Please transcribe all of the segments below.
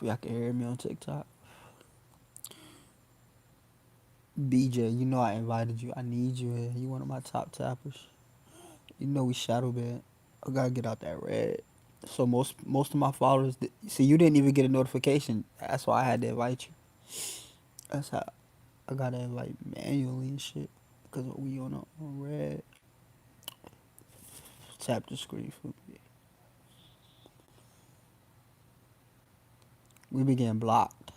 Hopefully y'all can hear me on TikTok. BJ, you know I invited you. I need you here. You one of my top tappers. You know we shadow banned. I gotta get out that red. So most of my followers, see, you didn't even get a notification. That's why I had to invite you. That's how I gotta invite manually and shit. Cause we on red. Tap the screen for me. We be getting blocked.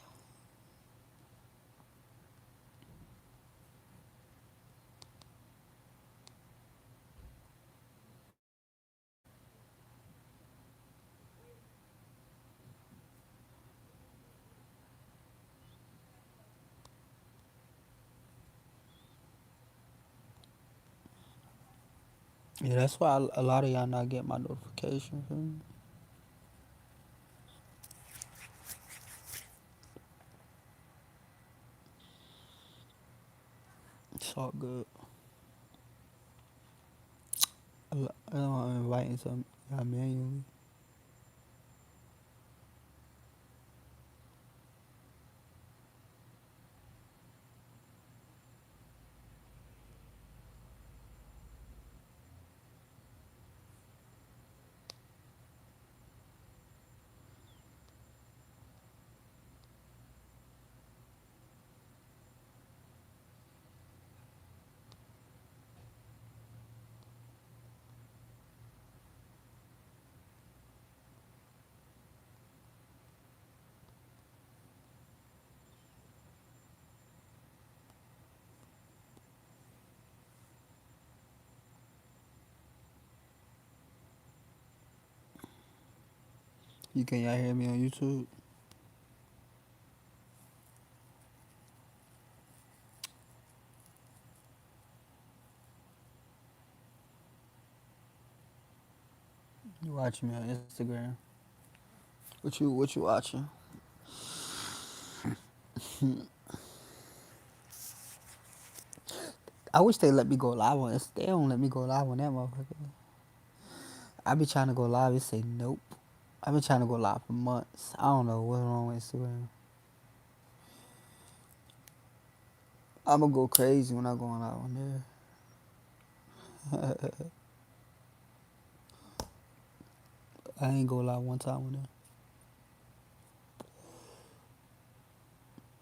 Yeah, that's why a lot of y'all not get my notifications. It's all good. I'm inviting some y'all manually. You can y'all hear me on YouTube? You watching me on Instagram? What you watching? I wish they let me go live on this. They don't let me go live on that motherfucker. I be trying to go live. It say nope. I been trying to go live for months. I don't know what's wrong with Instagram. I'ma go crazy when I go live on there. I ain't go live one time on there.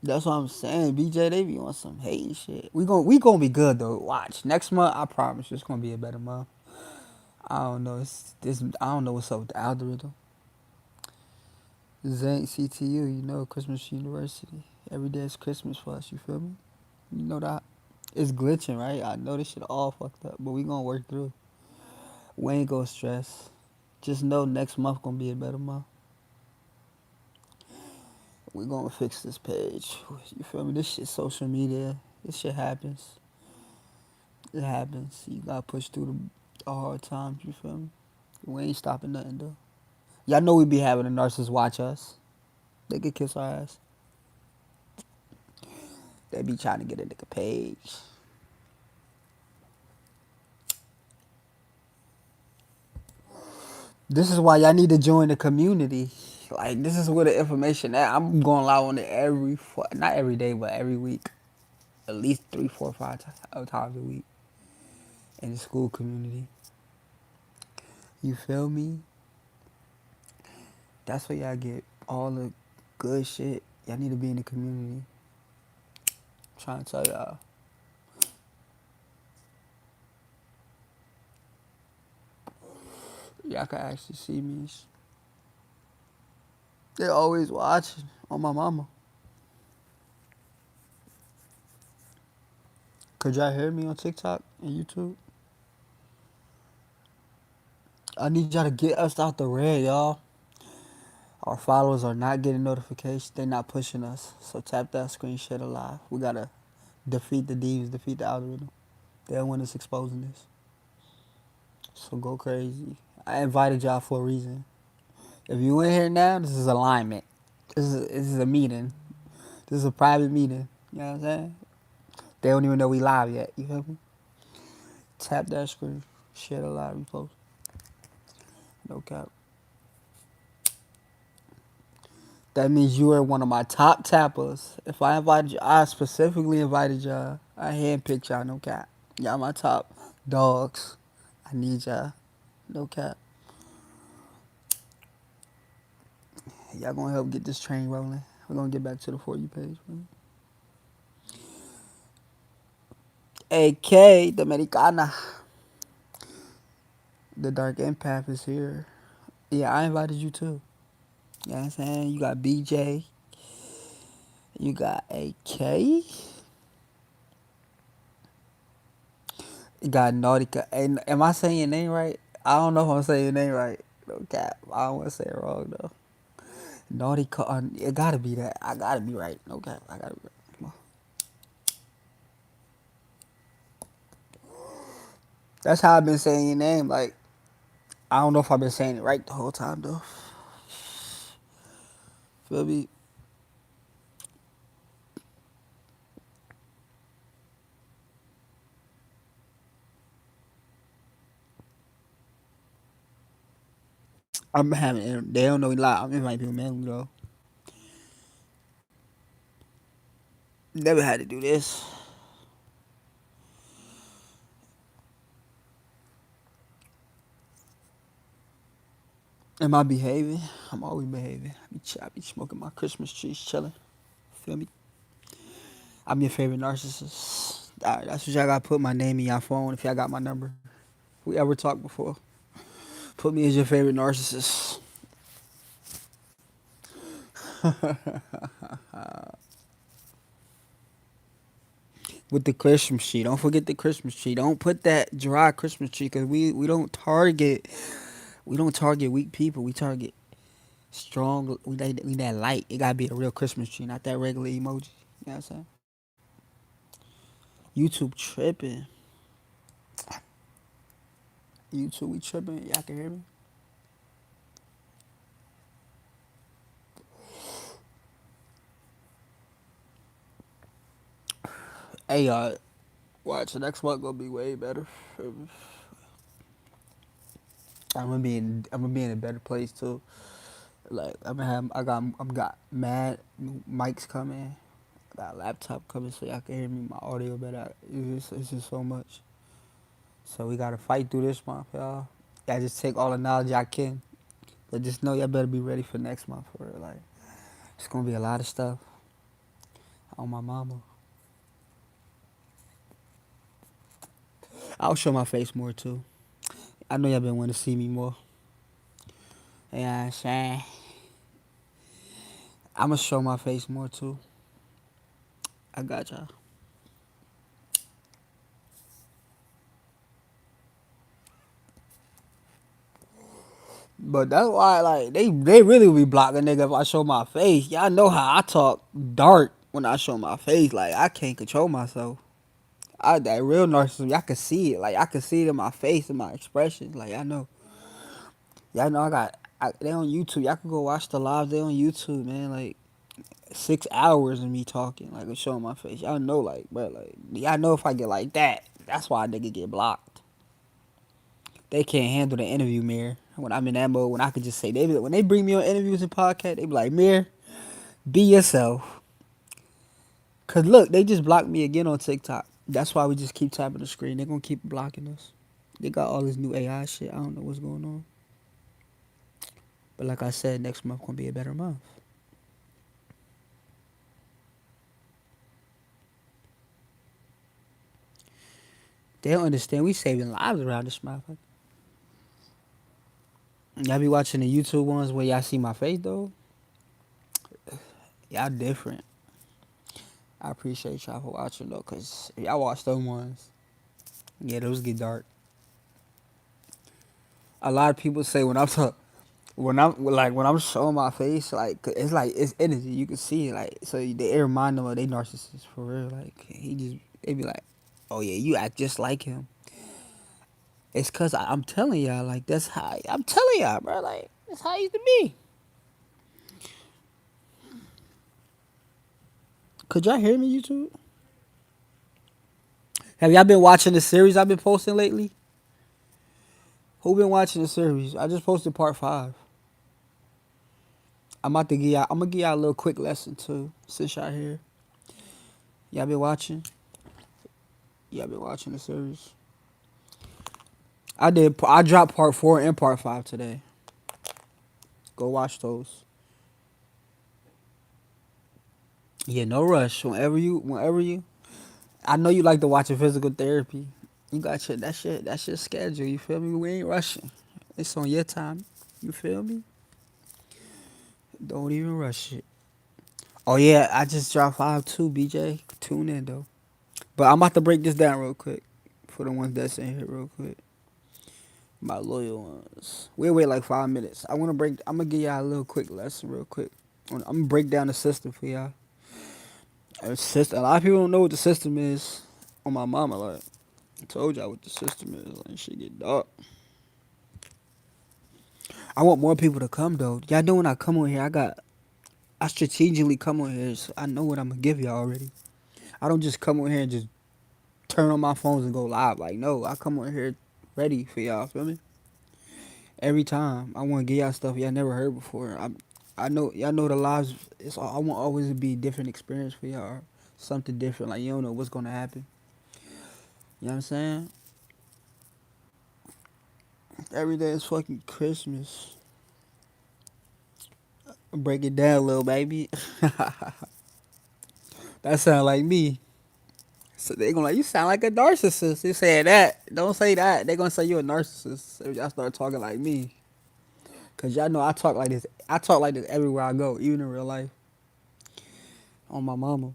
That's what I'm saying. BJ, they be on some hate shit. We gonna be good though. Watch next month. I promise it's gonna be a better month. I don't know. It's this. I don't know what's up with the algorithm. This ain't CTU. You know, Christmas University. Every day is Christmas for us. You feel me? You know that. It's glitching, right? I know this shit all fucked up, but we gonna work through. We ain't gonna stress. Just know next month gonna be a better month. We gonna fix this page. You feel me? This shit social media. This shit happens. It happens. You gotta push through the hard times. You feel me? We ain't stopping nothing though. Y'all know we be having the narcissists watch us. They could kiss our ass. They be trying to get a nigga page. This is why y'all need to join the community. Like this is where the information at. I'm going live on it not every day, but every week, at least 3, 4, 5 times a week in the school community. You feel me? That's where y'all get all the good shit. Y'all need to be in the community. I'm trying to tell y'all. Y'all can actually see me. They always watching on my mama. Could y'all hear me on TikTok and YouTube? I need y'all to get us out the red, y'all. Our followers are not getting notifications. They're not pushing us. So tap that screen, share it live. We gotta defeat the demons, defeat the algorithm. They're the one that's exposing this. So go crazy. I invited y'all for a reason. If you in here now, this is alignment. This is a meeting. This is a private meeting. You know what I'm saying? They don't even know we live yet. You feel me? Tap that screen, share the live, repost. No cap. That means you are one of my top tappers. If I invited you, I specifically invited y'all. I handpicked y'all, no cap. Y'all my top dogs. I need y'all, no cap. Y'all gonna help get this train rolling. We're gonna get back to the For You page. AK, Dominicana. The Dark Empath is here. Yeah, I invited you too. You know what I'm saying? You got BJ. You got AK. You got Nautica. And am I saying your name right? I don't know if I'm saying your name right. No cap. I don't want to say it wrong though. Nautica. It gotta be that. I gotta be right. No cap. I gotta be right. Come on. That's how I've been saying your name. Like, I don't know if I've been saying it right the whole time though. Feel me? I'm having. They don't know a lot. I'm inviting people manually though. Never had to do this. Am I behaving? I'm always behaving. I be smoking my Christmas trees, chilling. Feel me? I'm your favorite narcissist. Alright, that's what y'all gotta put my name in y'all phone if y'all got my number. We ever talked before. Put me as your favorite narcissist. With the Christmas tree. Don't forget the Christmas tree. Don't put that dry Christmas tree because we don't target weak people. We target strong. We that light. It gotta be a real Christmas tree, not that regular emoji. You know what I'm saying? YouTube tripping. YouTube, we tripping. Y'all can hear me? Hey, watch. The next one gonna be way better. I'm gonna be in a better place too. Like I'm got mad mics coming. I got a laptop coming so y'all can hear me. My audio better. It's just so much. So we gotta fight through this month, y'all. Y'all just take all the knowledge y'all can. But just know y'all better be ready for next month for it. Like it's gonna be a lot of stuff on my mama. I'll show my face more too. I know y'all been wanting to see me more. You know what I'm saying? I'ma show my face more too. I got y'all. But that's why, like, they really be blocking nigga if I show my face. Y'all know how I talk dark when I show my face. Like, I can't control myself. That real narcissism, I can see it. Like, I can see it in my face and my expressions. Like, I know. Y'all know they on YouTube. Y'all can go watch the lives. They on YouTube, man. Like, 6 hours of me talking, like, showing my face. Y'all know, like, bro, like, y'all know if I get like that, that's why a nigga get blocked. They can't handle the interview, Mirror. When I'm in that mode, when I could just say, when they bring me on interviews and podcasts, they be like, Mirror, be yourself. Cause look, they just blocked me again on TikTok. That's why we just keep tapping the screen. They're gonna keep blocking us. They got all this new AI shit. I don't know what's going on. But like I said, next month gonna be a better month. They don't understand. We saving lives around this motherfucker. Y'all be watching the YouTube ones where y'all see my face though. Y'all different. I appreciate y'all for watching though, cause if y'all watch those ones, yeah, those get dark. A lot of people say when I'm showing my face, like it's energy. You can see it, like so they remind them of they narcissist for real. Like they be like, oh yeah, you act just like him. It's cause I'm telling y'all, like that's how I'm telling y'all, bro. Like that's how I used to be. Could y'all hear me, YouTube? Have y'all been watching the series I've been posting lately? Who been watching the series? I just posted part 5. I'm about to give y'all. I'm gonna give y'all a little quick lesson too. Since y'all here, y'all been watching. Y'all been watching the series. I did. I dropped part 4 and part 5 today. Go watch those. Yeah, no rush. Whenever you. I know you like to watch a physical therapy. You got your that shit. That's your schedule. You feel me? We ain't rushing. It's on your time. You feel me? Don't even rush it. Oh yeah, I just dropped 5 too, BJ. Tune in though. But I'm about to break this down real quick for the ones that's in here real quick. My loyal ones. We'll wait like 5 minutes. I'm gonna give y'all a little quick lesson real quick. I'm gonna break down the system for y'all. A lot of people don't know what the system is. On my mama, like I told y'all what the system is. Like shit get dark. I want more people to come though. Y'all know when I come on here, I strategically come on here, so I know what I'm gonna give y'all already. I don't just come on here and just turn on my phones and go live. Like no, I come on here ready for y'all. Feel me? Every time I want to give y'all stuff y'all never heard before. I know y'all know the lives. I want always to be a different experience for y'all. Something different. Like you don't know what's gonna happen. You know what I'm saying? Every day is fucking Christmas. Break it down, little baby. That sound like me. So they gonna like you sound like a narcissist. You saying that? Don't say that. They gonna say you a narcissist if y'all start talking like me. Cause y'all know I talk like this. I talk like this everywhere I go, even in real life. On my mama.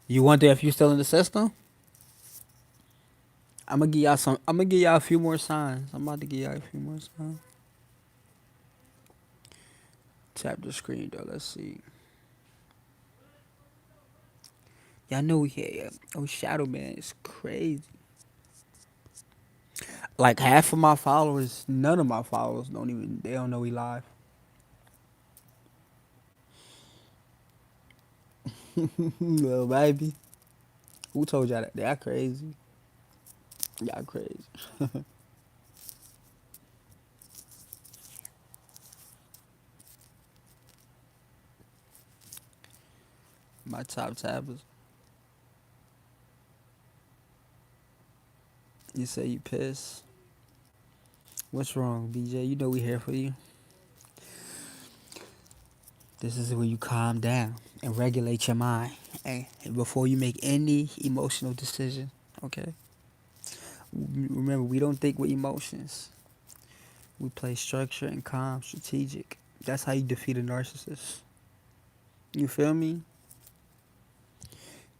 You wonder if you still in the system? I'm gonna give y'all some. I'm gonna give y'all a few more signs. I'm about to give y'all a few more signs. Tap the screen though. Let's see. Y'all know we here. Oh, Shadow Man is crazy. Like half of my followers, none of my followers don't even. They don't know we live. Little baby. Who told y'all that? Y'all crazy. Y'all crazy. My top tappers. You say you pissed. What's wrong, BJ? You know we here for you. This is where you calm down and regulate your mind. And before you make any emotional decision, okay? Remember, we don't think with emotions. We play structure and calm, strategic. That's how you defeat a narcissist. You feel me?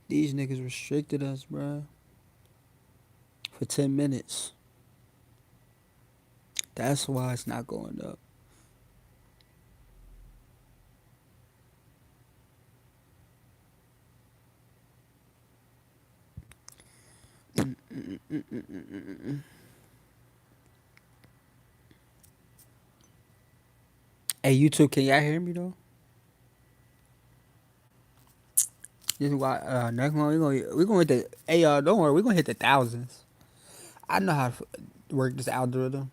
These niggas restricted us, bruh, for 10 minutes. That's why it's not going up. Hey, YouTube, can y'all hear me though? This is why next one we gonna hit the. Hey y'all, don't worry, we gonna hit the thousands. I know how to work this algorithm.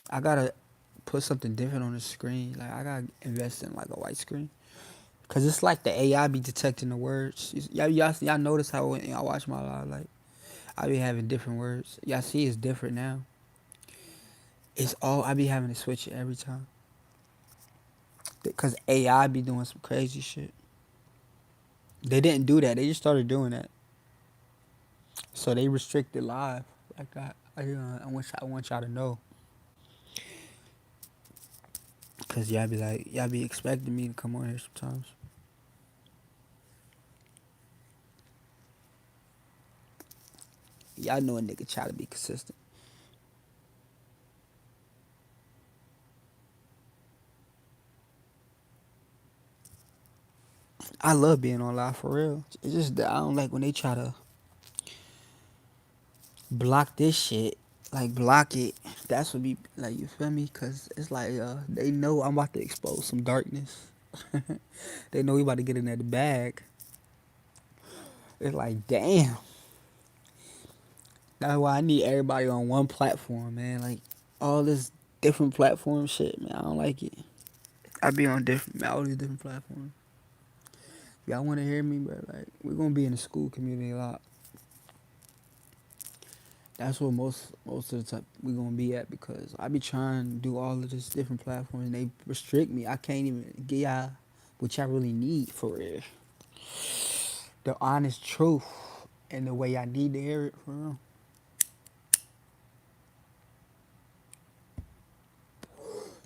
I gotta put something different on the screen. Like I gotta invest in like a white screen, cause it's like the AI be detecting the words. Y'all notice how when y'all watch my live, like I be having different words. Y'all see it's different now. It's all I be having to switch it every time, cause AI be doing some crazy shit. They didn't do that. They just started doing that. So they restricted live. Like I want y'all to know. Cause y'all be expecting me to come on here sometimes. Y'all know a nigga try to be consistent. I love being on live for real. It's just that I don't like when they try to block this shit. Like block it. That's what be like. You feel me? Cause it's like they know I'm about to expose some darkness. They know we about to get in that bag. It's like damn. That's why I need everybody on one platform, man. Like all this different platform shit, man. I don't like it. I be on all these different platforms. If y'all want to hear me, bro, like we're gonna be in the school community a lot. That's what most of the time we gonna be at because I be trying to do all of this different platforms and they restrict me. I can't even get y'all what y'all really need for real. The honest truth and the way I need to hear it for real.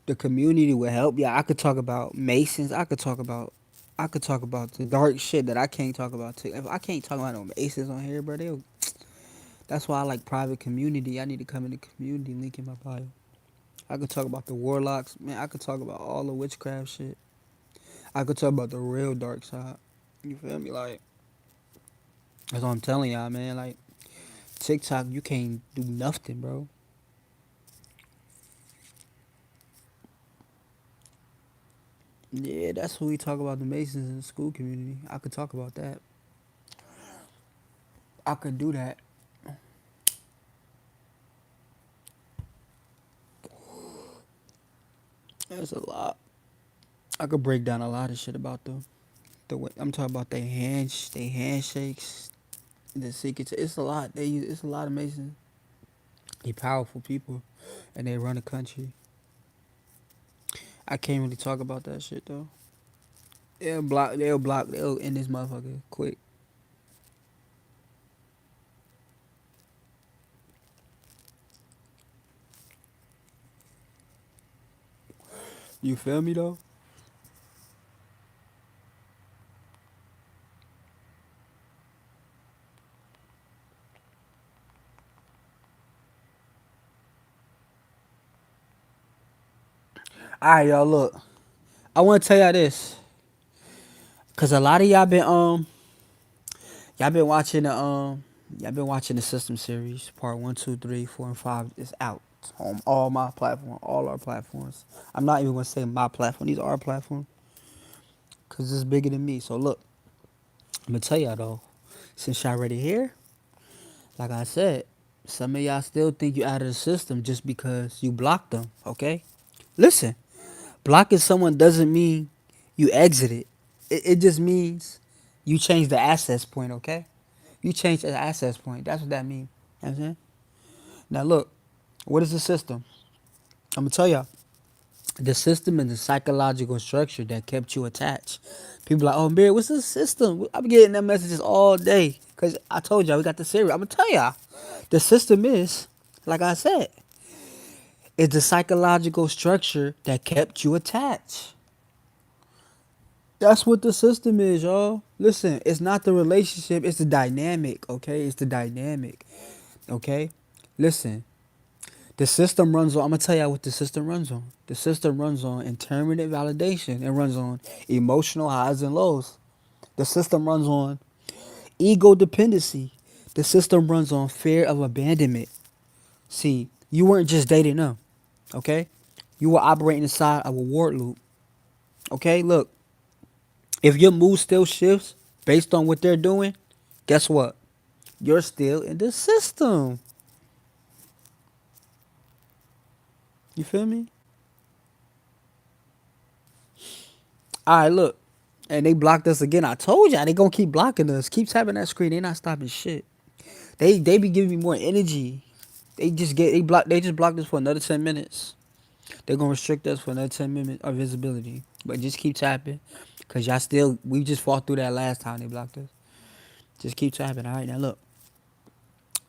The community will help y'all. I could talk about Masons. I could talk about the dark shit that I can't talk about. If I can't talk about no Masons on here, bro, that's why I like private community. I need to come in the community, link in my bio. I could talk about the warlocks, man. I could talk about all the witchcraft shit. I could talk about the real dark side. You feel me? Like that's what I'm telling y'all, man. Like TikTok, you can't do nothing, bro. Yeah, that's what we talk about the Masons in the school community. I could talk about that. I could do that. That's a lot. I could break down a lot of shit about the way I'm talking about they handshakes, the secrets. It's a lot. It's a lot of Masons. They powerful people, and they run a country. I can't really talk about that shit though. They'll end this motherfucker quick. You feel me though? Alright, y'all. Look, I want to tell y'all this, cause a lot of y'all been watching the System series, part 1, 2, 3, 4, and 5. It's out on all my platforms, all our platforms. I'm not even gonna say my platform. These are our platforms, cause it's bigger than me. So look, I'm gonna tell y'all though, since y'all already here, like I said, some of y'all still think you out of the system just because you blocked them. Okay, listen. Blocking someone doesn't mean you exited. It just means you change the access point, okay? You change the access point. That's what that means. You know what I'm saying? Now look, what is the system? I'm gonna tell y'all. The system is the psychological structure that kept you attached. People like, oh man, what's the system? I'm getting them messages all day. Cause I told y'all we got the series. I'm gonna tell y'all. The system is, like I said, is the psychological structure that kept you attached. That's what the system is, y'all. Listen, it's not the relationship, it's the dynamic, okay? It's the dynamic, okay? Listen, the system runs on, I'm gonna tell y'all what the system runs on. The system runs on intermittent validation. It runs on emotional highs and lows. The system runs on ego dependency. The system runs on fear of abandonment. See, you weren't just dating them, okay? You were operating inside of a ward loop, okay? Look, if your mood still shifts based on what they're doing, guess what? You're still in the system. You feel me? All right, look. And they blocked us again. I told y'all they gonna keep blocking us. Keep tapping that screen. They not stopping shit. They be giving me more energy. They just blocked us for another 10 minutes. They're gonna restrict us for another 10 minutes of visibility. But just keep tapping. Cause y'all still we just fought through that last time they blocked us. Just keep tapping. Alright, now look.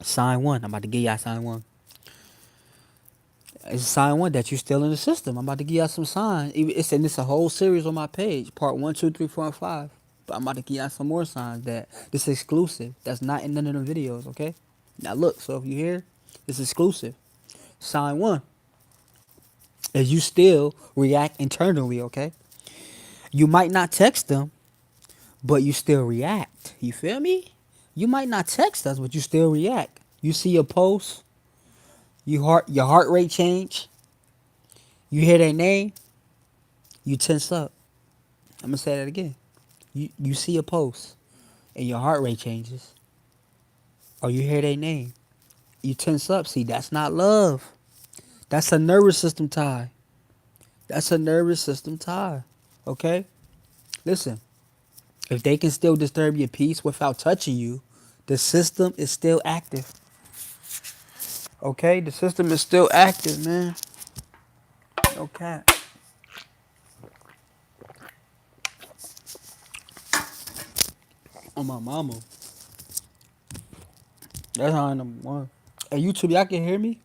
Sign one. I'm about to give y'all sign one. It's a sign one that you still in the system. I'm about to give y'all some signs. It's a whole series on my page. Part 1, 2, 3, 4, and 5. But I'm about to give y'all some more signs that this is exclusive. That's not in none of the videos, okay? Now look, so if you hear, it's exclusive. Sign one is you still react internally, okay? You might not text them, but you still react. You feel me? You might not text us, but you still react. You see a post, your heart rate change, you hear their name, you tense up. I'm gonna say that again. You see a post and your heart rate changes, or you hear their name, you tense up. See, that's not love. That's a nervous system tie. That's a nervous system tie. Okay? Listen, if they can still disturb your peace without touching you, the system is still active. Okay? The system is still active, man. Okay. On my mama. That's how number one. Hey, YouTube, y'all can hear me?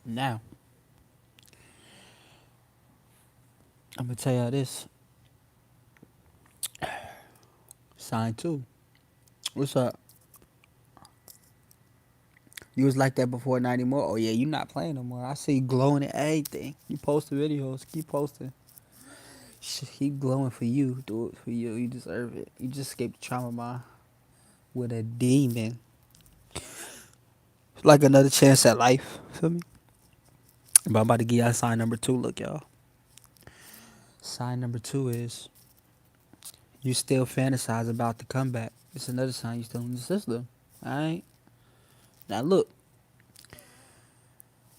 Now, I'm gonna tell y'all this. Sign two. What's up? You was like that before, not anymore. Oh yeah, you not playing no more. I see you glowing at everything. You posting videos. Keep posting. Keep glowing for you. Do it for you. You deserve it. You just escaped the trauma mine with a demon. It's like another chance at life. Feel me? But I'm about to give y'all sign number two. Look, y'all. Sign number two is you still fantasize about the comeback. It's another sign you still in the system. Alright? Now look.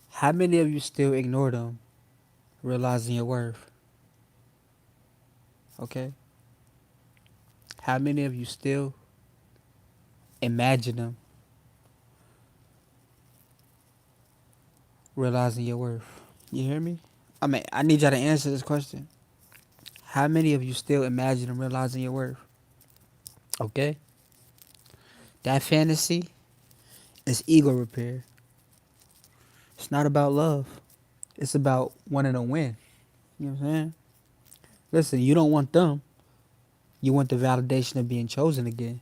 How many of you still ignore them, realizing your worth? Okay? How many of you still imagine them, realizing your worth? You hear me? I need y'all to answer this question. How many of you still imagine them, realizing your worth? Okay? That fantasy is ego repair. It's not about love. It's about wanting to win. You know what I'm saying? Listen, you don't want them. You want the validation of being chosen again.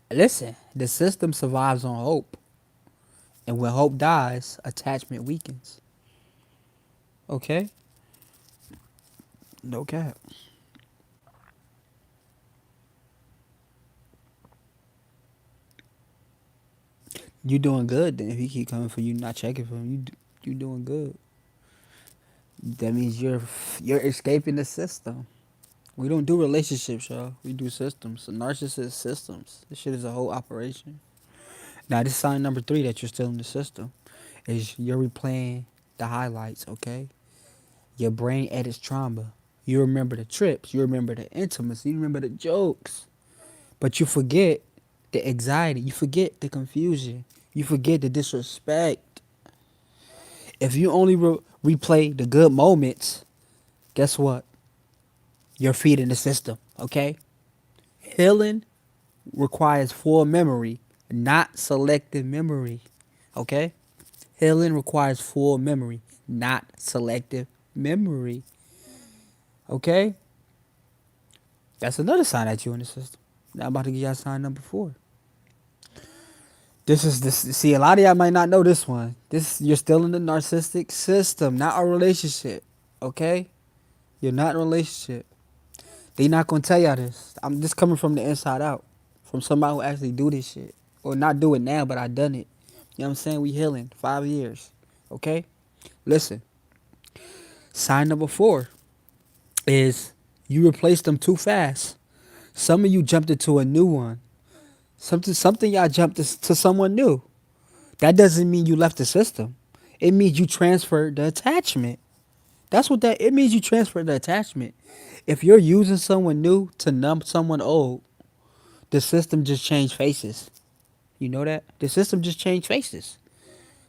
Listen, the system survives on hope. And when hope dies, attachment weakens. Okay? No cap. You doing good then if he keep coming for you, not checking for him. You doing good. That means you're escaping the system. We don't do relationships, y'all. We do systems. So narcissist systems. This shit is a whole operation. Now, this sign number three that you're still in the system is you're replaying the highlights, okay? Your brain edits trauma. You remember the trips. You remember the intimacy. You remember the jokes. But you forget the anxiety. You forget the confusion. You forget the disrespect. If you only replay the good moments, guess what? You're feeding the system, okay? Healing requires full memory, not selective memory, okay? Healing requires full memory, not selective memory, okay? That's another sign that you're in the system. Now I'm about to give y'all sign number 4. This is this. See, a lot of y'all might not know this one. You're still in the narcissistic system, not a relationship, okay? You're not in a relationship. They not gonna tell y'all this. I'm just coming from the inside out. From somebody who actually do this shit. Or not do it now, but I done it. You know what I'm saying? We healing. 5 years. Okay? Listen. Sign number 4 is you replaced them too fast. Some of you jumped into a new one. Something y'all jumped to someone new. That doesn't mean you left the system. It means you transferred the attachment. It means you transferred the attachment. If you're using someone new to numb someone old, the system just changed faces. You know that? The system just changed faces.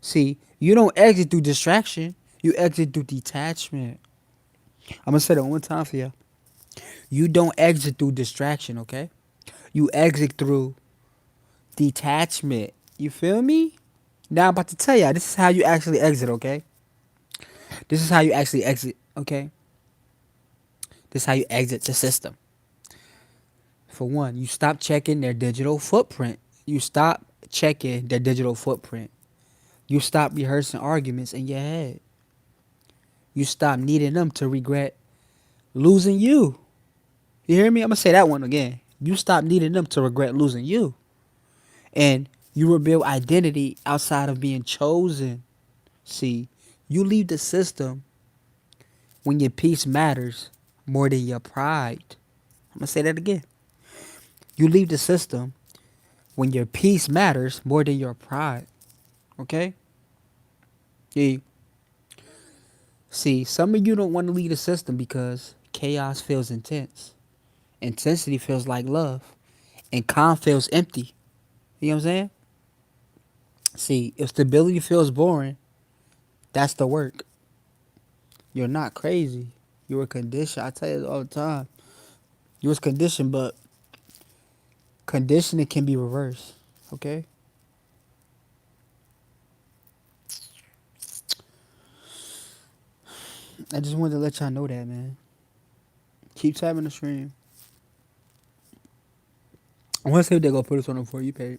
See, you don't exit through distraction. You exit through detachment. I'm going to say that one time for you. You don't exit through distraction, okay? You exit through detachment. You feel me? Now I'm about to tell y'all, this is how you actually exit, okay? This is how you actually exit, okay? This is how you exit the system. For one, you stop checking their digital footprint. You stop checking their digital footprint. You stop rehearsing arguments in your head. You stop needing them to regret losing you. You hear me? I'm going to say that one again. You stop needing them to regret losing you. And you rebuild identity outside of being chosen. See, you leave the system when your peace matters more than your pride. I'm going to say that again. You leave the system when your peace matters more than your pride. Okay? Yeah. See, some of you don't want to leave the system because chaos feels intense. Intensity feels like love. And calm feels empty. You know what I'm saying? See, if stability feels boring, that's the work. You're not crazy. You were conditioned. I tell you all the time. You was conditioned, but conditioning can be reversed. Okay? I just wanted to let y'all know that, man. Keep tapping the stream. I want to see if they gonna put us on the For You page.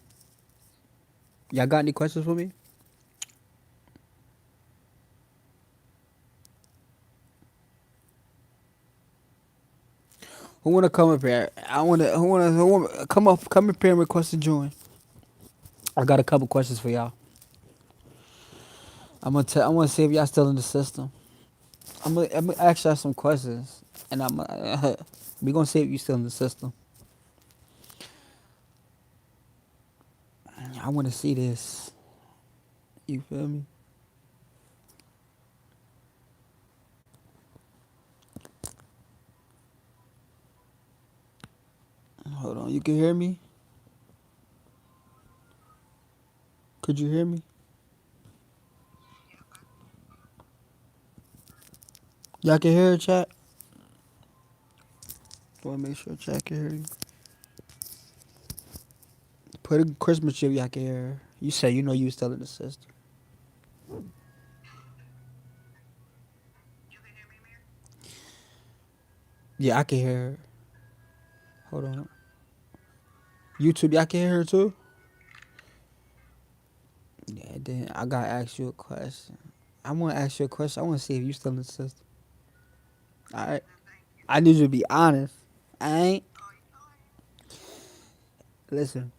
Y'all got any questions for me? Who wanna come up here? Who wanna come up here and request to join? I got a couple questions for y'all. I wanna see if y'all still in the system. I'm gonna ask y'all some questions, and we gonna see if you still in the system. I wanna see this. You feel me? Hold on, you can hear me? Could you hear me? Y'all can hear it, chat? Want to make sure chat can hear you. Put a Christmas tree, y'all can hear her. You say you know you was still in the system. Yeah, I can hear her. Hold on. YouTube, y'all can hear her too? Yeah, then I gotta ask you a question. I wanna ask you a question. I wanna see if you still in the system. Alright. I need you to be honest. I ain't. Listen.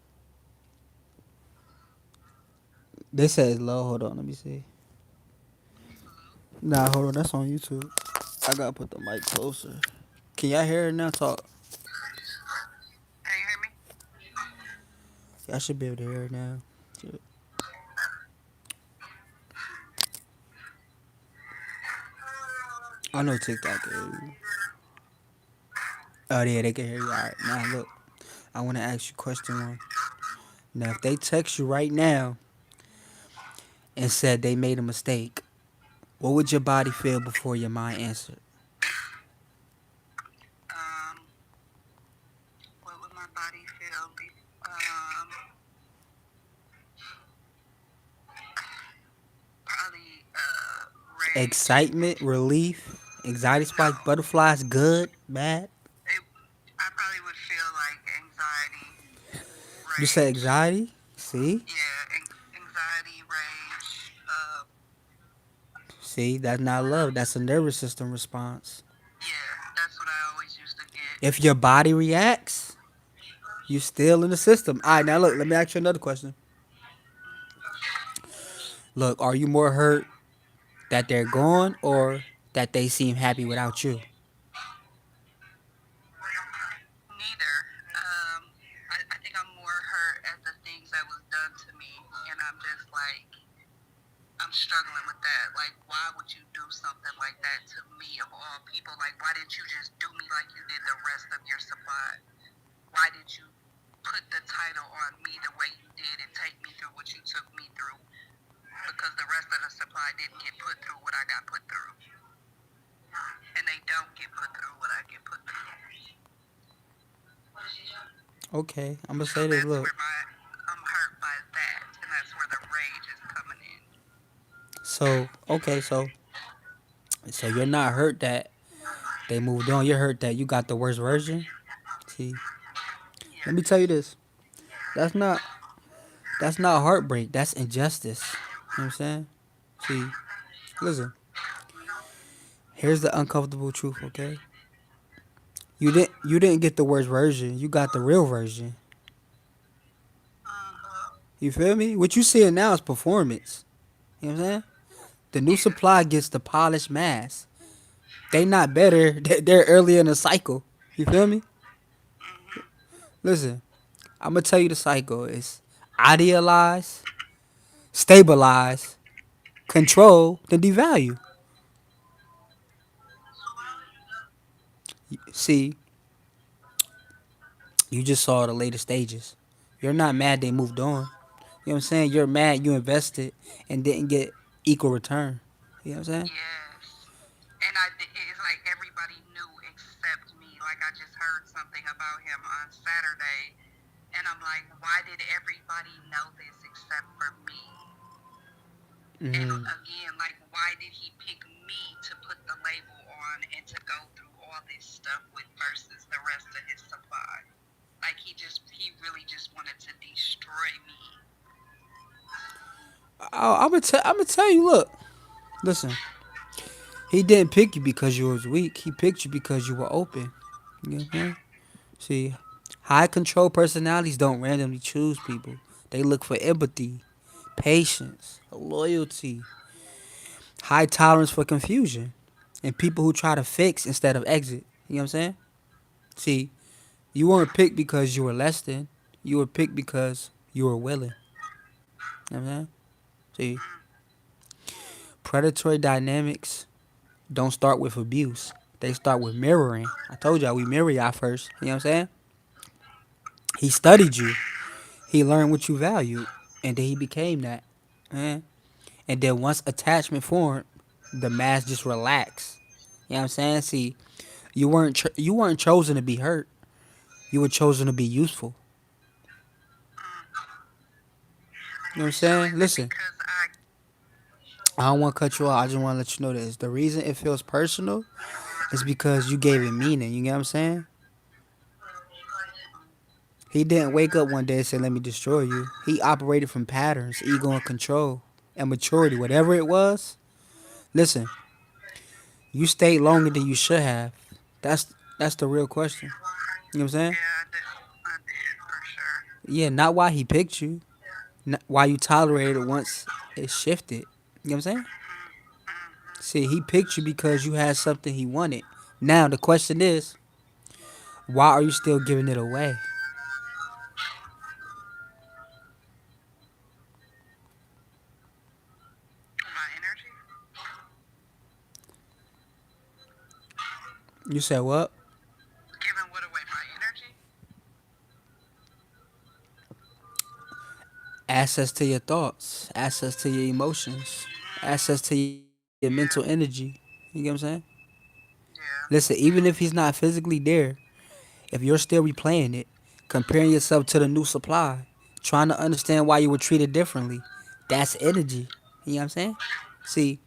They said it's low. Hold on, let me see. Nah, hold on. That's on YouTube. I gotta put the mic closer. Can y'all hear her now? Talk. Y'all should be able to hear her now. Shit. I know TikTok can hear you. Oh yeah, they can hear you. Alright. Now look. I wanna ask you question one. Now if they text you right now and said they made a mistake, what would your body feel before your mind answered? What would my body feel? Probably excitement, relief, anxiety spikes, butterflies, good, bad. I probably would feel like anxiety. Rage. You say anxiety? See? Yeah, anxiety, rage. See, that's not love. That's a nervous system response. Yeah, that's what I always used to get. If your body reacts, you still in the system. All right, now look, let me ask you another question. Look, are you more hurt that they're gone or that they seem happy without you? Neither. I think I'm more hurt at the things that was done to me, and I'm just like, I'm struggling with that. Like, why would you do something like that to me of all people? Like, why didn't you just do me like you did the rest of your supply? Why did you put the title on me the way you did and take me through what you took me through? Because the rest of the supply didn't get put through what I got put through. And they don't get put through what I get put through. Okay, I'm gonna say this. Look, I'm hurt by that, and that's where the rage is coming in. So okay, so you're not hurt that they moved on. You're hurt that you got the worst version. See, let me tell you this. That's not heartbreak. That's injustice. You know what I'm saying? See, listen. Here's the uncomfortable truth. Okay, you didn't get the worst version. You got the real version. You feel me? What you seeing now is performance. You know what I'm saying? The new supply gets the polished mask. They not better. They're early in the cycle. You feel me? Listen, I'm gonna tell you the cycle is idealize, stabilize, control, then devalue. See, you just saw the later stages. You're not mad they moved on. You know what I'm saying? You're mad you invested and didn't get equal return. You know what I'm saying? Yes. And it's like everybody knew except me. Like I just heard something about him on Saturday, and I'm like, why did everybody know this except for me? And Mm-hmm. again, like, why did he pick me to put the label on and to go through all this stuff with versus the rest of his supply? Like he really just wanted to destroy me. I'm gonna tell you. Look, listen. He didn't pick you because you was weak. He picked you because you were open. You know what I'm saying? See, high control personalities don't randomly choose people. They look for empathy, patience, loyalty, high tolerance for confusion, and people who try to fix instead of exit. You know what I'm saying? See, you weren't picked because you were less than. You were picked because you were willing. You know what I'm saying? See, predatory dynamics don't start with abuse. They start with mirroring. I told y'all we mirror y'all first. You know what I'm saying? He studied you. He learned what you valued, and then he became that. Eh? And then once attachment formed, the mask just relaxed. You know what I'm saying? See, you weren't chosen to be hurt. You were chosen to be useful. You know what I'm So saying? is it Listen, because I I don't want to cut you off. I just want to let you know this. The reason it feels personal is because you gave it meaning. You get what I'm saying? He didn't wake up one day and say, "Let me destroy you." He operated from patterns, ego, and control, and maturity, whatever it was. Listen, you stayed longer than you should have. That's the real question. You know what I'm saying? yeah, I did for sure. Yeah, not why he picked you, not why you tolerated it once it shifted. You know what I'm saying? See, he picked you because you had something he wanted. Now the question is, why are you still giving it away? My energy, You said what? giving what away my energy. Access to your thoughts, access to your emotions, access to your mental Yeah, energy. You get what I'm saying? yeah. Listen, even if he's not physically there, if you're still replaying it, comparing yourself to the new supply, trying to understand why you were treated differently, that's energy. You know what I'm saying? See,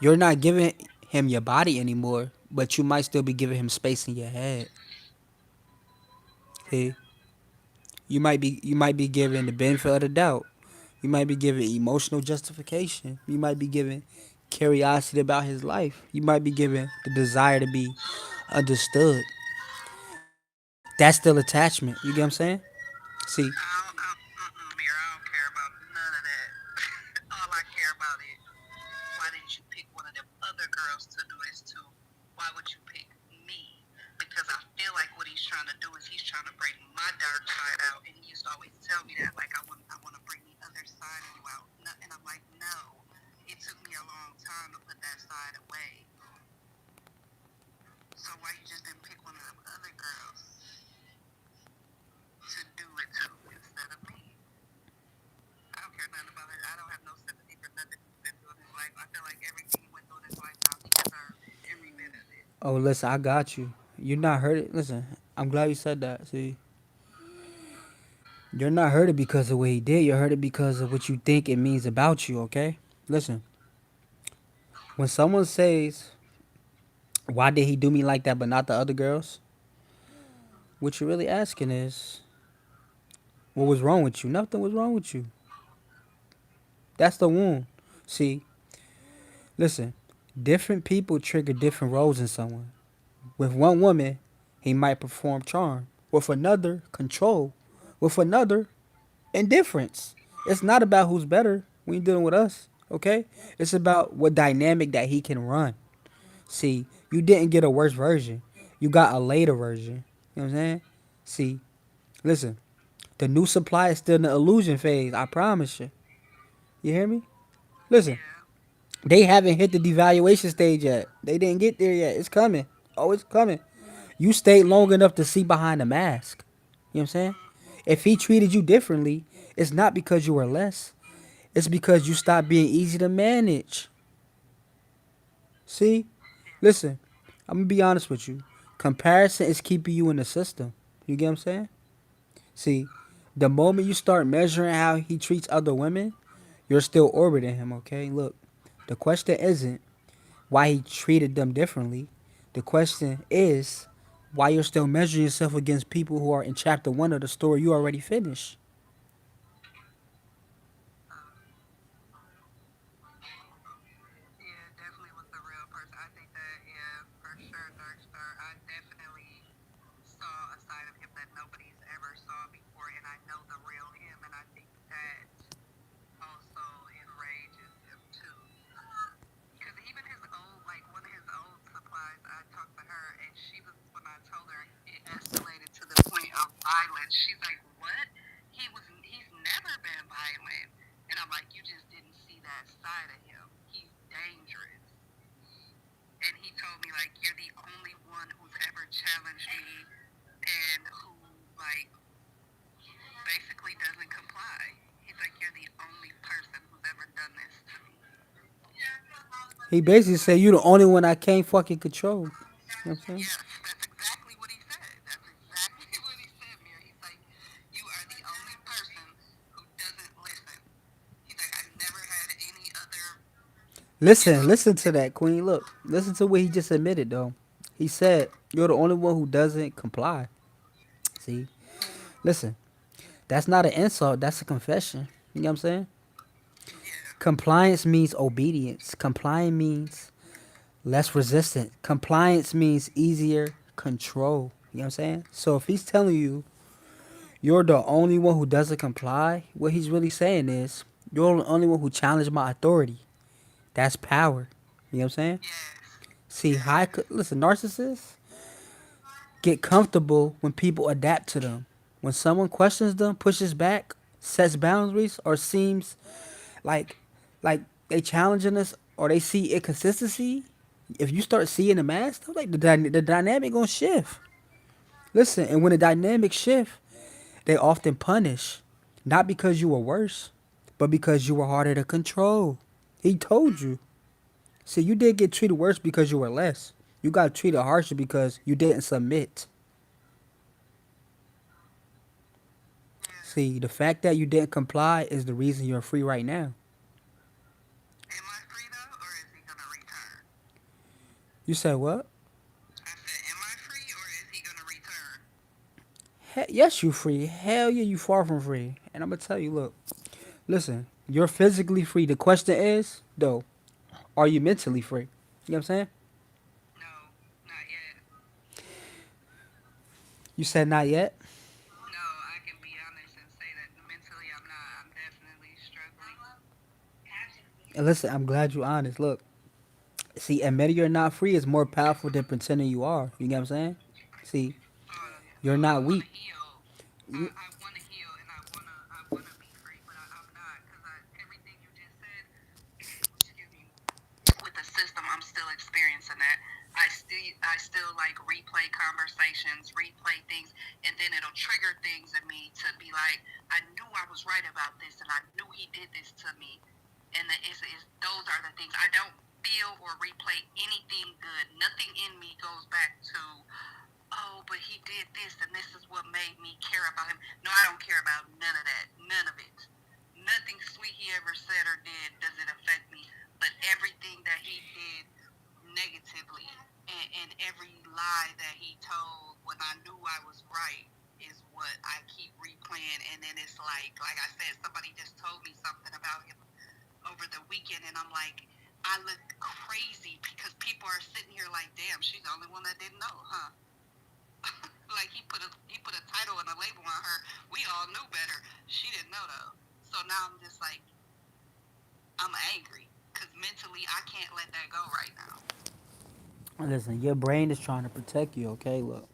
you're not giving him your body anymore, but you might still be giving him space in your head. See, you might be giving the benefit of the doubt. You might be giving emotional justification. You might be giving curiosity about his life. You might be giving the desire to be understood. That's still attachment. You get what I'm saying? See, Mirror, I don't care about none of that. All I care about is why didn't you pick one of them other girls to do this to? Why would you pick me? Because I feel like what he's trying to do is he's trying to bring my dark side out, and he used to always tell me that, like I want to bring the other side of you out, and I'm like, no. It took me a long time to put that side away. So why you just didn't pick one of them other girls to do it to instead of me? I don't care nothing about it. I don't have no sympathy for nothing he's been through in his life. I feel like everything he went through in his lifetime, he deserved it. Every bit of it. oh listen, I got you. You're not hurt. Listen, I'm glad you said that. See, you're not hurted because of what he did. You're hurted because of what you think it means about you. Okay, listen. When someone says, "Why did he do me like that, but not the other girls?" What you're really asking is, "What was wrong with you?" Nothing was wrong with you. That's the wound. See, listen. Different people trigger different roles in someone. With one woman, he might perform charm. With another, control. With another, indifference. It's not about who's better when you're dealing with us, okay? It's about what dynamic that he can run. See, you didn't get a worse version. You got a later version. You know what I'm saying? See, listen. The new supply is still in the illusion phase. I promise you. You hear me? Listen, Yeah. they haven't hit the devaluation stage yet. They didn't get there yet. It's coming. Oh, it's coming. You stayed long enough to see behind the mask. You know what I'm saying? If he treated you differently, it's not because you were less. It's because you stopped being easy to manage. See? Listen, I'm gonna be honest with you. Comparison is keeping you in the system. You get what I'm saying? See, the moment you start measuring how he treats other women, you're still orbiting him, okay? Look, the question isn't why he treated them differently. The question is why you're still measuring yourself against people who are in chapter one of the story you already finished. Uh, yeah, definitely was a real person. I think that, yeah, for sure, Dark Star. I definitely saw a side of him that nobody's ever saw before, and I know the real him, and I think that also enrages him too. Because even his old, like one of his old supplies, I talked to her, and she was, when I told her it escalated to the point of violence, she's like, "What? He's never been violent." And I'm like, "You just didn't see that side of him. He's dangerous." And he told me, like, "You're the only one who's ever challenged me and who, like, basically doesn't comply." He's like, "You're the only person who's ever done this to me." He basically said you the only one I can't fucking control. You know what I'm saying? Yes, that's exactly what he said. That's exactly what he said, Mira. He's like, "You are the only person who doesn't listen." He's like, "I've never had any other, you Listen, know." listen to that, Queen. Look, listen to what he just admitted though. He said you're the only one who doesn't comply. See? Listen, that's not an insult, that's a confession. You know what I'm saying? Yeah. Compliance means obedience. Compliance means less resistant. Compliance means easier control. You know what I'm saying? So if he's telling you you're the only one who doesn't comply, what he's really saying is you're the only one who challenged my authority. That's power. You know what I'm saying? Yes. See, Yes. listen, narcissists get comfortable when people adapt to them. When someone questions them, pushes back, sets boundaries, or seems like like they challenging us or they see inconsistency, if you start seeing the mask, like the dynamic gonna shift. Listen, and when the dynamic shift, they often punish, not because you were worse, but because you were harder to control. He told you. See, you did get treated worse because you were less. You got treated harsher because you didn't submit. Yeah. See, the fact that you didn't comply is the reason you're free right now. Am I free though, or is he gonna return? You said what? I said, "Am I free, or is he gonna return?" Yes, you free. Hell yeah, you far from free. And I'm gonna tell you, look, listen, you're physically free. The question is, though, are you mentally free? You know what I'm saying? No, not yet. You said not yet. No, I can be honest and say that mentally I'm not. I'm definitely struggling. And listen, I'm glad you're honest. Look, see, admitting you're not free is more powerful than pretending you are. You get what I'm saying? See, you're I not want weak. to heal. You, I want to heal, and I wanna be free, but I'm not, because everything you just said, excuse me, with the system, I'm still experiencing that. I still like replay conversations, replay things, and then it'll trigger things in me to be like, I knew I was right about this, and I knew he did this to me, and those are the things I don't feel or replay anything good. Nothing in me goes back to, oh, but he did this, and this is what made me care about him. No, I don't care about none of that. None of it. Nothing sweet he ever said or did does it affect me. But everything that he did negatively, and every lie that he told when I knew I was right, is what I keep replaying. And then it's like I said, somebody just told me something about him over the weekend, and I'm like, I look crazy because people are sitting here like, damn, she's the only one that didn't know, huh? Like he put a title and a label on her. We all knew better. She didn't know though. So now I'm just like, I'm angry because mentally I can't let that go right now. listen, your brain is trying to protect you. Okay, look,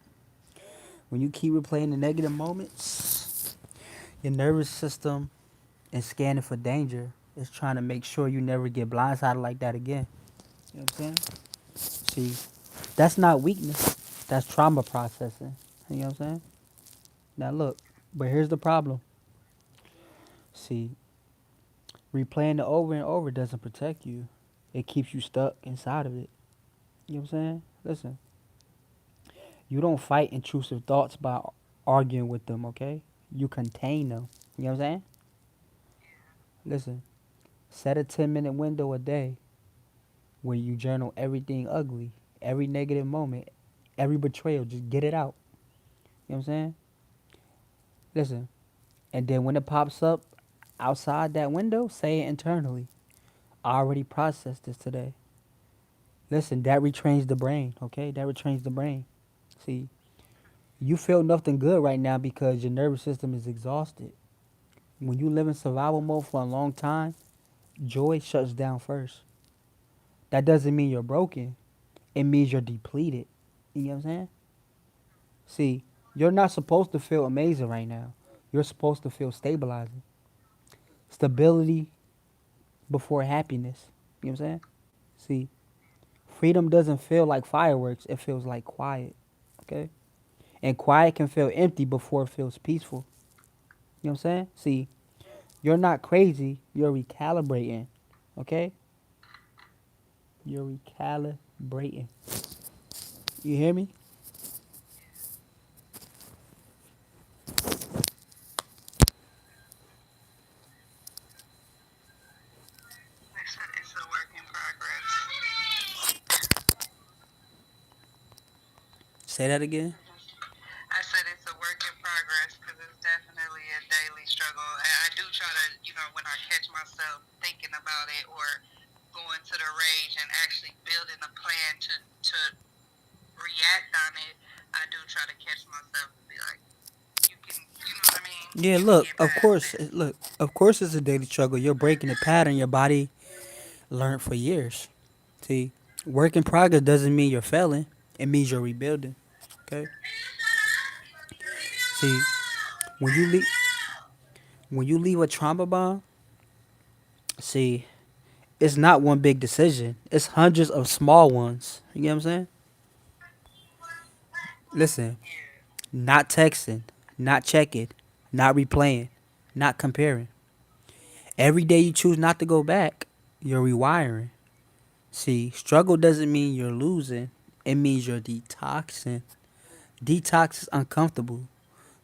when you keep replaying the negative moments, Your nervous system is scanning for danger. It's trying to make sure you never get blindsided like that again. You know what I'm saying? See, that's not weakness. That's trauma processing. You know what I'm saying? Now look, but here's the problem. See, replaying it over and over doesn't protect you. It keeps you stuck inside of it. You know what I'm saying? Listen, you don't fight intrusive thoughts by arguing with them, okay? You contain them. You know what I'm saying? Listen, set a 10-minute window a day where you journal everything ugly, every negative moment, every betrayal. Just get it out. You know what I'm saying? Listen, and then when it pops up outside that window, say it internally. I already processed this today. Listen, that retrains the brain, okay? That retrains the brain. See, you feel nothing good right now because your nervous system is exhausted. When you live in survival mode for a long time, joy shuts down first. That doesn't mean you're broken. It means you're depleted. You know what I'm saying? See, you're not supposed to feel amazing right now. You're supposed to feel stabilizing. Stability before happiness. You know what I'm saying? See, freedom doesn't feel like fireworks, it feels like quiet. Okay? And quiet can feel empty before it feels peaceful. You know what I'm saying? See, you're not crazy, you're recalibrating. Okay? You're recalibrating. You hear me? It's a work in progress. Say that again. I said it's a work in progress because it's definitely a daily struggle. And I do try to, when I catch myself thinking about it or going to the rage and actually building a plan to react on it, I do try to catch myself and be like, you know what I mean? Yeah, You can look, get of past course, this. of course it's a daily struggle. You're breaking a pattern your body learned for years. See, work in progress doesn't mean you're failing. It means you're rebuilding. Okay? See, when you leave when you leave a trauma bond, see, it's not one big decision. It's hundreds of small ones. You get what I'm saying? Listen, Yeah. not texting, not checking, not replaying, not comparing. Every day you choose not to go back, you're rewiring. See, struggle doesn't mean you're losing. It means you're detoxing. Detox is uncomfortable.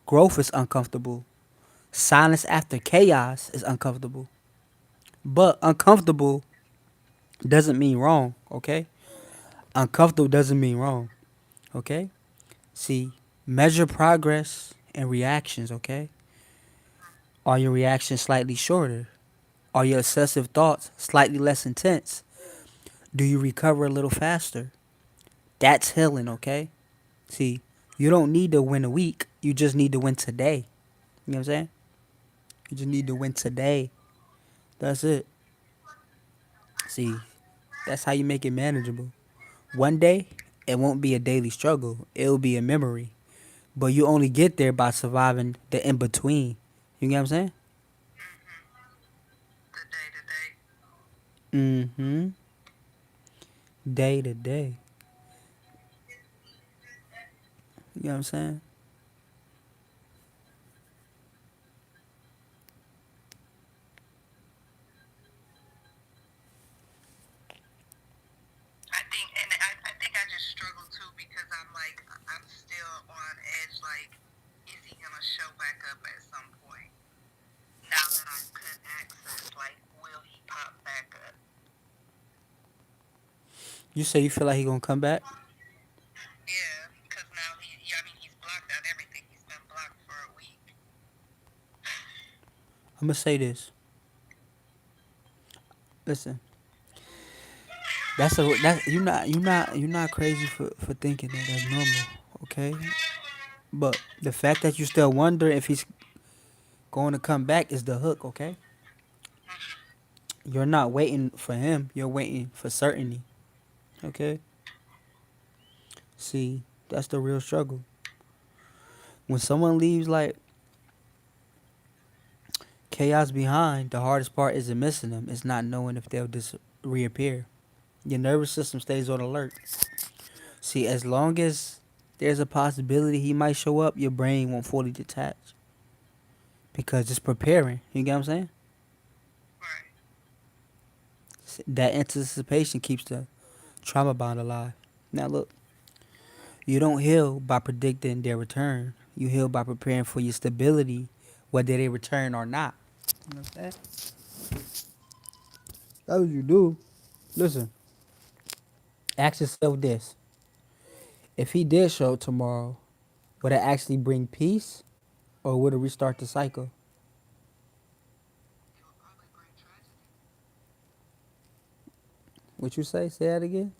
Growth is uncomfortable. Silence after chaos is uncomfortable. But uncomfortable doesn't mean wrong, okay? Uncomfortable doesn't mean wrong, okay? See, measure progress and reactions, okay? Are your reactions slightly shorter? Are your obsessive thoughts slightly less intense? Do you recover a little faster? That's healing, okay? See, you don't need to win a week. You just need to win today. You know what I'm saying? You just need to win today. That's it. See, that's how you make it manageable. One day, it won't be a daily struggle. It'll be a memory. But you only get there by surviving the in between. You get what I'm saying? The day to day. Mm-hmm. Day to day. You know what I'm saying? I think I just struggle too because I'm still on edge. Like, is he gonna show back up at some point? Now that I've cut access, like, will he pop back up? You say you feel like he gonna come back? Yeah, because now yeah, I mean, he's blocked out everything. He's been blocked for a week. I'm gonna say this. Listen, you're not crazy for thinking that. That's normal, okay? But the fact that you still wonder if he's going to come back is the hook, okay? You're not waiting for him. You're waiting for certainty, okay? See, that's the real struggle. When someone leaves, like chaos behind, the hardest part isn't missing them. It's not knowing if they'll reappear. Your nervous system stays on alert. See, as long as there's a possibility he might show up, your brain won't fully detach because it's preparing. You get what I'm saying? Right. That anticipation keeps the trauma bond alive. Now, look, you don't heal by predicting their return. You heal by preparing for your stability, whether they return or not. You know what I'm saying? That's what you do. Listen, ask yourself this. If he did show up tomorrow, would it actually bring peace or would it restart the cycle? It will probably bring tragedy. What you say? Say that again?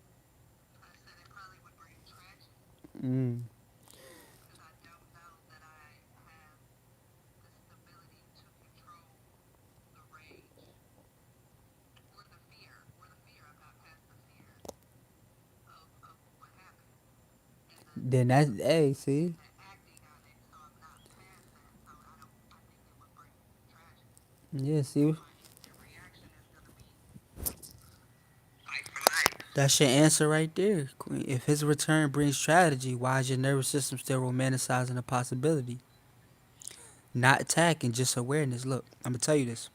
I said it probably would bring tragedy Mm. because I don't know that I have the stability to control the rage or the fear. I've got past the fear of what happened and Then that's, hey, see? the acting on it. So I'm not past that. So I don't. I think it would bring tragedy. Yeah, So see? the reaction is gonna be life for life. That's your answer right there, Queen. If his return brings tragedy, why is your nervous system still romanticizing the possibility? Not attacking, just awareness. Look, I'm going to tell you this.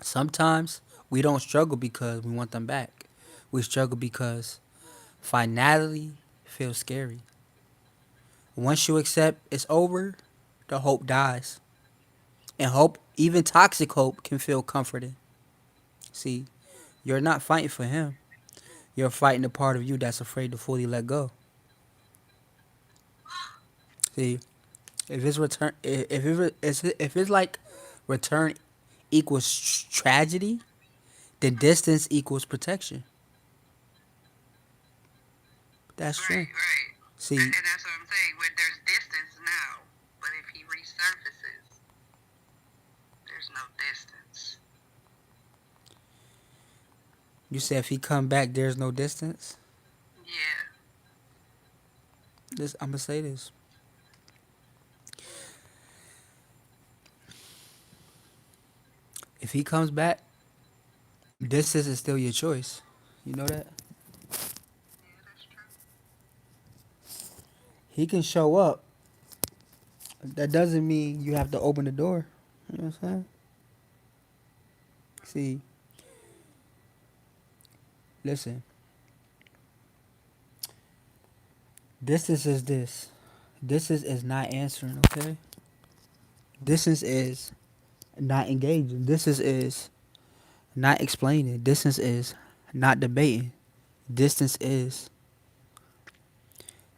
Sometimes we don't struggle because we want them back. We struggle because finality feels scary. Once you accept it's over, the hope dies. And hope, even toxic hope, can feel comforting. See, you're not fighting for him. You're fighting the part of you that's afraid to fully let go. See, if it's return, if it's like return equals tragedy, then distance equals protection. That's true. Right, right. See, And that's what I'm saying. Where there's distance now, but if he resurfaces, there's no distance. you said if he come back, there's no distance. Yeah. This I'm gonna say this. If he comes back, distance is still your choice. You know that Yeah, that's true. he can show up. That doesn't mean you have to open the door. You know what I'm saying? See, listen. Distance is this. Distance is not answering. Okay. Distance is not engaging. Distance is not explaining. Distance is not debating. Distance is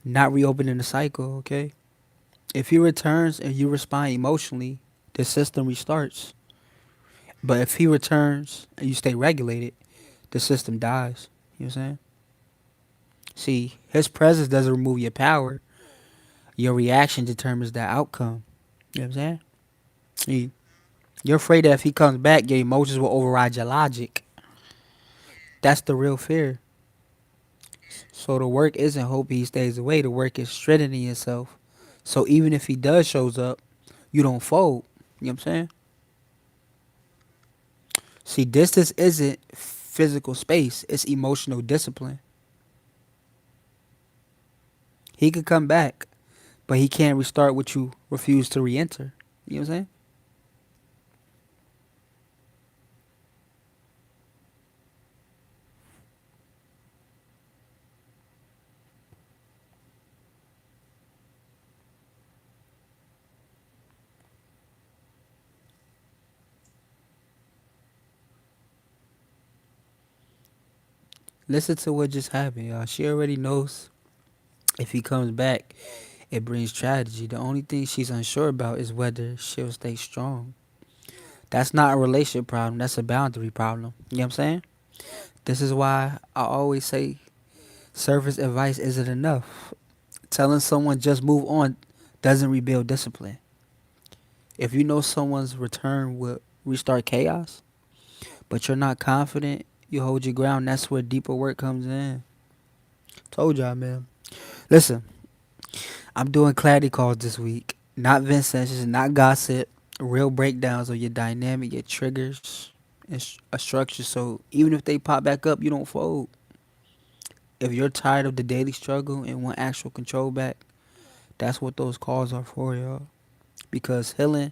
not reopening the cycle, okay? If he returns and you respond emotionally, the system restarts. But if he returns and you stay regulated, the system dies. You know what I'm saying? See, his presence doesn't remove your power. Your reaction determines the outcome. You know what I'm saying? See, you're afraid that if he comes back, your emotions will override your logic. Yeah, That's the real fear. yeah. So the work isn't hoping he stays away. The work is strengthening yourself. So even if he does shows up, you don't fold. You know what I'm saying? See, distance isn't physical space. It's emotional discipline. He could come back, but he can't restart what you refuse to re-enter. You know what I'm saying? Listen to what just happened, y'all. She already knows if he comes back, it brings tragedy. The only thing she's unsure about is whether she'll stay strong. That's not a relationship problem. That's a boundary problem. You know what I'm saying? This is why I always say surface advice isn't enough. Telling someone just move on doesn't rebuild discipline. If you know someone's return will restart chaos, but you're not confident, you hold your ground. That's where deeper work comes in. Told y'all, man. Listen, I'm doing clarity calls this week. Not Vince sessions, not gossip. real breakdowns of your dynamic, your triggers, and a structure. So even if they pop back up, you don't fold. If you're tired of the daily struggle and want actual control back, that's what those calls are for, y'all. Because healing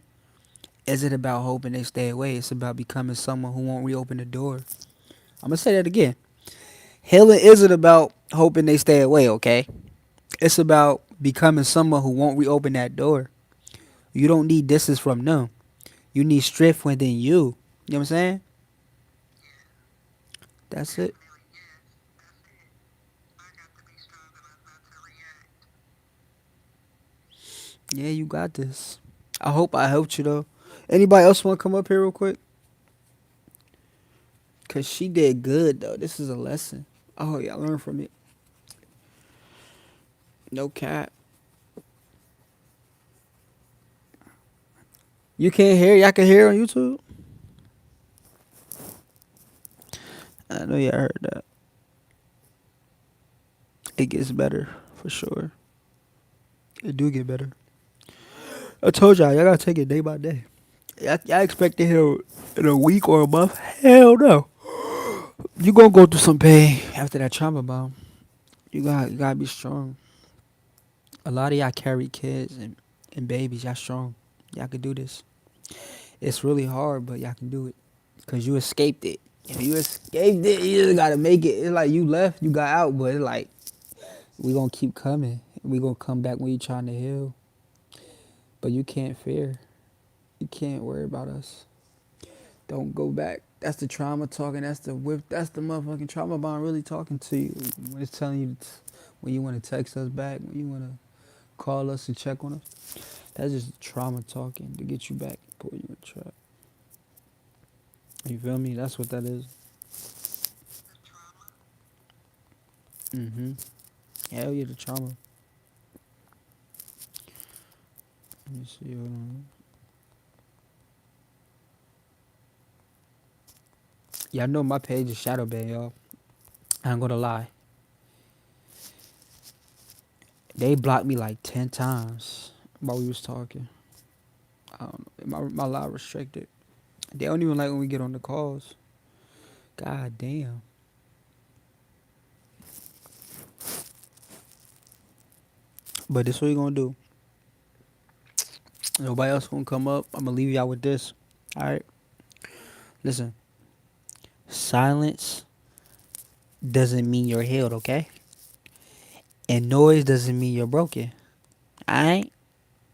isn't about hoping they stay away. It's about becoming someone who won't reopen the door. I'm gonna say that again. Healing isn't about hoping they stay away, okay? It's about becoming someone who won't reopen that door. You don't need distance from them. You need strength within you. You know what I'm saying? That's it. Definitely, yes. That's it. I got to be strong enough not to react. Yeah, you got this. I hope I helped you though. Anybody else want to come up here real quick? Cause she did good though. This is a lesson. Oh yeah, I learned from it. No cap. You can't hear? Y'all can hear on YouTube? I know y'all heard that. It gets better for sure. It do get better. I told y'all gotta take it day by day. Y'all expect to hear in a week or a month? Hell no. You gonna go through some pain after that trauma bomb. You gotta be strong. A lot of y'all carry kids and babies. Y'all strong. Y'all can do this. It's really hard, but y'all can do it. Cause you escaped it. If you escaped it, you just gotta make it. It's like you left, you got out, but it's like we gonna keep coming. We gonna come back when you trying to heal. But you can't fear. You can't worry about us. Don't go back. That's the trauma talking. That's the whip. That's the motherfucking trauma bond really talking to you. When it's telling you when you want to text us back, when you want to call us and check on us. That's just trauma talking to get you back, put you in a trap. You feel me? That's what that is. The trauma. Mm-hmm. Hell yeah, the trauma. Let me see. Hold on. Y'all know my page is shadow ban, y'all. I ain't gonna lie. They blocked me like 10 times while we was talking. I don't know. My live restricted. They don't even like when we get on the calls. God damn. But this what we gonna do. Nobody else gonna come up. I'm gonna leave y'all with this. Alright? Listen. Silence doesn't mean you're healed, okay? And noise doesn't mean you're broken. Alright?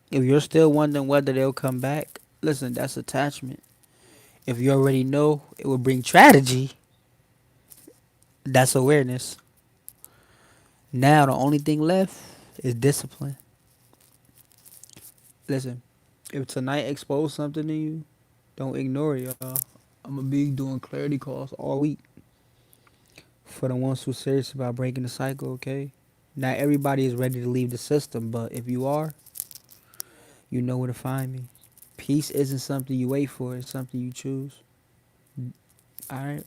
If you're still wondering whether they'll come back, listen, that's attachment. If you already know it will bring tragedy, that's awareness. Now the only thing left is discipline. Listen, if tonight exposed something to you, don't ignore it, y'all. I'm gonna be doing clarity calls all week for the ones who serious about breaking the cycle, okay? Not everybody is ready to leave the system, but if you are, you know where to find me. Peace isn't something you wait for, it's something you choose. Alright?